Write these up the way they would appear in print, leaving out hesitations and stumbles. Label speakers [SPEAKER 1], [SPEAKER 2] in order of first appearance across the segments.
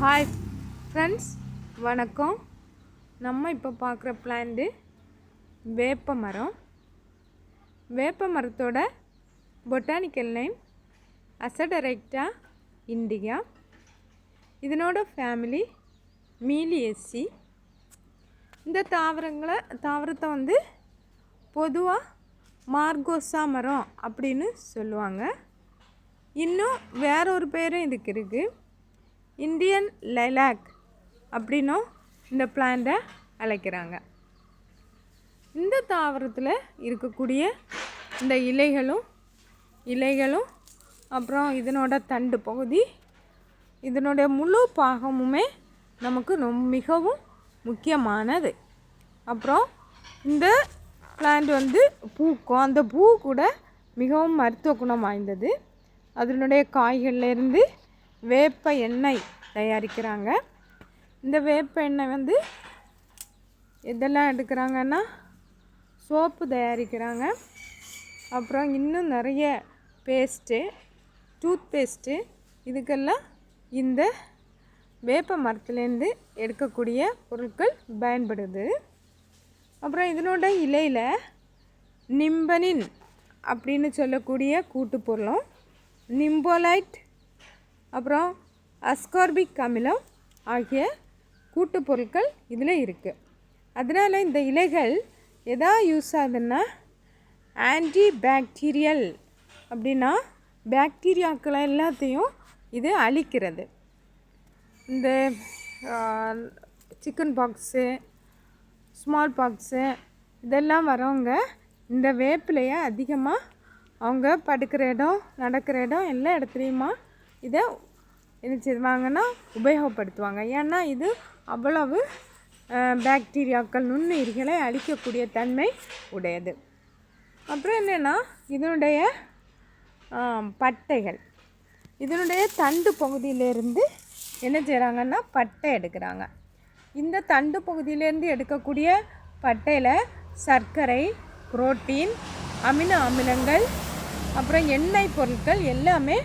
[SPEAKER 1] Hi friends, வணக்கம். நம்ம இப்போ பார்க்குற பிளான்ட்டு வேப்ப மரம். வேப்ப மரத்தோட பொட்டானிக்கல் நேம் அசடெரக்டா இண்டிகா. இதனோட ஃபேமிலி மீலியேசி. இந்த தாவரத்தை வந்து பொதுவாக மார்கோசா மரம் அப்படின்னு சொல்லுவாங்க. இன்னும் வேற ஒரு பேரும் இதுக்கு இருக்குது. இந்தியன் லைலாக் அப்படின்னும் இந்த பிளான்ட்டை அழைக்கிறாங்க. இந்த தாவரத்தில் இருக்கக்கூடிய இந்த இலைகளும் அப்புறம் இதனோட தண்டு பகுதி, இதனுடைய முழு பாகமுமே நமக்கு மிகவும் முக்கியமானது. அப்புறம் இந்த பிளான்ட் வந்து பூக்கும். அந்த பூ கூட மிகவும் மருத்துவ குணம் வாய்ந்தது. அதனுடைய காய்கள்லேருந்து வேப்ப எண்ணெய் தயாரிக்கிறாங்க. இந்த வேப்ப எண்ணெய் வந்து எதெல்லாம் எடுக்கிறாங்கன்னா சோப்பு தயாரிக்கிறாங்க. அப்புறம் இன்னும் நிறைய டூத் பேஸ்ட்டு இதுக்கெல்லாம் இந்த வேப்ப மரத்துலேருந்து எடுக்கக்கூடிய பொருட்கள் பயன்படுது. அப்புறம் இதனோட இலையில் நிம்பனின் அப்படின்னு சொல்லக்கூடிய கூட்டுப்பொருளும், நிம்போலைட், அப்புறம் அஸ்கார்பிக் அமிலம் ஆகிய கூட்டுப்பொருட்கள் இதில் இருக்குது. அதனால் இந்த இலைகள் எதா யூஸ் ஆகுதுன்னா ஆன்டி பாக்டீரியல், அப்படின்னா பாக்டீரியாக்களை எல்லாத்தையும் இது அழிக்கிறது. இந்த சிக்கன் பாக்ஸு, ஸ்மால் பாக்ஸு இதெல்லாம் வரவங்க இந்த வேப்பிலையை அதிகமாக அவங்க படுக்கிற இடம், நடக்கிற இடம் எல்லா இடத்துலையுமா இதை என்ன செய்வாங்கன்னா உபயோகப்படுத்துவாங்க. ஏன்னா இது அவ்வளவு பாக்டீரியாக்கள், நுண்ணுயிர்களை அழிக்கக்கூடிய தன்மை உடையது. அப்புறம் என்னென்னா இதனுடைய பட்டைகள், இதனுடைய தண்டு பகுதியிலேருந்து என்ன செய்கிறாங்கன்னா பட்டை எடுக்கிறாங்க. இந்த தண்டு பகுதியிலேருந்து எடுக்கக்கூடிய பட்டையில் சர்க்கரை, புரோட்டீன், அமினோ அமிலங்கள், அப்புறம் எண்ணெய் பொருட்கள் எல்லாமே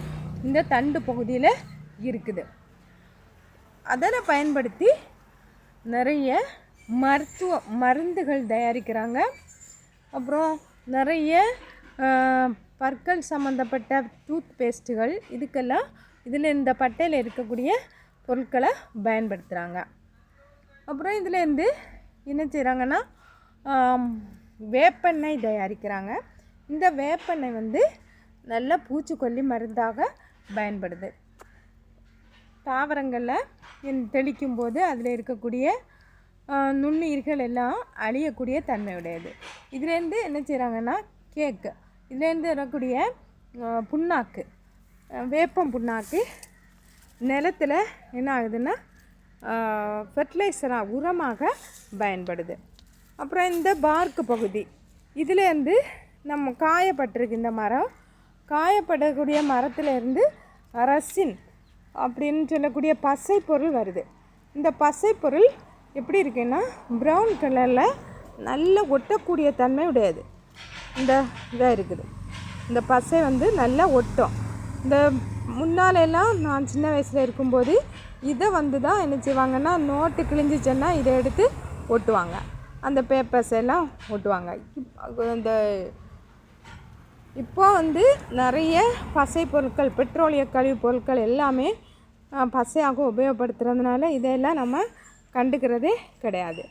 [SPEAKER 1] இந்த தண்டு பகுதியில் இருக்குது. அதனை பயன்படுத்தி நிறைய மருந்துகள் தயாரிக்கிறாங்க. அப்புறம் நிறைய பற்கள் சம்மந்தப்பட்ட டூத் பேஸ்ட்டுகள், இதுக்கெல்லாம் இதில் இந்த பட்டையில் இருக்கக்கூடிய பொருட்களை பயன்படுத்துகிறாங்க. அப்புறம் இதுலேருந்து என்ன செய்கிறாங்கன்னா வேப்பெண்ணெய் தயாரிக்கிறாங்க. இந்த வேப்பெண்ணெய் வந்து நல்ல பூச்சிக்கொல்லி மருந்தாக பயன்படுது. தாவரங்களில் தெளிக்கும் போது அதில் இருக்கக்கூடிய நுண்ணுயிர்கள் எல்லாம் அழியக்கூடிய தன்மையுடையது. இதுலேருந்து என்ன செய்கிறாங்கன்னா கேக்கு, இதுலேருந்து வரக்கூடிய புண்ணாக்கு, வேப்பம் புண்ணாக்கு நிலத்தில் என்ன ஆகுதுன்னா ஃபெர்டிலைசராக, உரமாக பயன்படுது. அப்புறம் இந்த பார்க்கு பகுதி, இதுலேருந்து நம்ம காயப்பட்டிருக்கு இந்த மரம், காயப்படக்கூடிய மரத்துலேருந்து ரசின் அப்படின்னு சொல்லக்கூடிய பசை பொருள் வருது. இந்த பசை பொருள் எப்படி இருக்குன்னா ப்ரௌன் கலரில் நல்ல ஒட்டக்கூடிய தன்மை உடையது. இந்த இதாக இருக்குது. இந்த பசை வந்து நல்லா ஒட்டும். இந்த முன்னாலெல்லாம் நான் சின்ன வயசில் இருக்கும்போது இதை வந்து தான் என்ன செய்வாங்கன்னா நோட்டு கிழிஞ்சிச்சேன்னா இதை எடுத்து ஒட்டுவாங்க. அந்த பேப்பர்ஸ் எல்லாம் ஒட்டுவாங்க. இப்போ வந்து நிறைய பசை பொருட்கள், பெட்ரோலிய கழிவு பொருட்கள் எல்லாமே பசையாக உபயோகப்படுத்துறதுனால இதெல்லாம் நம்ம கண்டுக்கிறதே கிடையாது.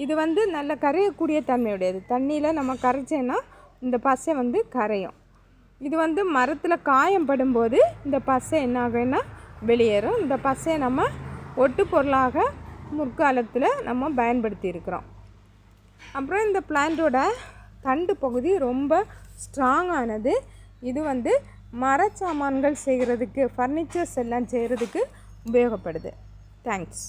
[SPEAKER 1] இது வந்து நல்ல கரையக்கூடிய தன்மையுடையது. தண்ணியில் நம்ம கரைச்சேன்னா இந்த பசை வந்து கரையும். இது வந்து மரத்தில் காயம்படும்போது இந்த பசை என்ன ஆகுன்னா வெளியேறும். இந்த பசையை நம்ம ஒட்டு பொருளாக முற்காலத்தில் நம்ம பயன்படுத்தி இருக்கிறோம். அப்புறம் இந்த பிளான்ட்டோட தண்டு பகுதி ரொம்ப ஸ்ட்ராங்கானது. இது வந்து மரச்சாமான்கள் செய்கிறதுக்கு, ஃபர்னிச்சர்ஸ் எல்லாம் செய்கிறதுக்கு உபயோகப்படுது. தேங்க்ஸ்.